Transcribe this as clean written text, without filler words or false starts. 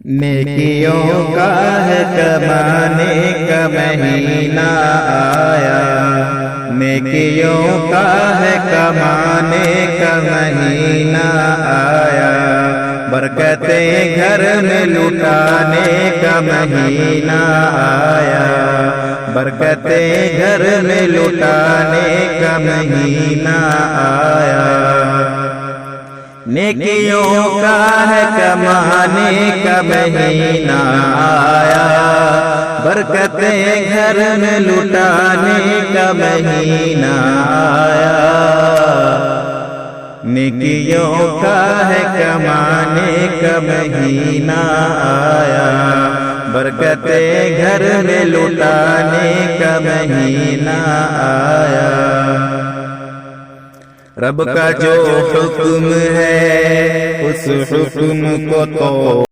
نیکیوں کا ہے کمانے کا مہینہ آیا، نیکیوں کا ہے کمانے کا مہینہ آیا، برکتیں گھر میں لٹانے کا مہینہ آیا، برکتیں گھر میں لٹانے کا مہینہ آیا۔ نیکیوں کا ہے کمانے کا مہینہ آیا، برکتیں گھر میں لٹانے کا مہینہ آیا۔ نیکیوں کا ہے کمانے کا مہینہ آیا، برکتیں گھر میں لٹانے کا مہینہ آیا۔ رب کا جو حکم ہے اس حکم کو تو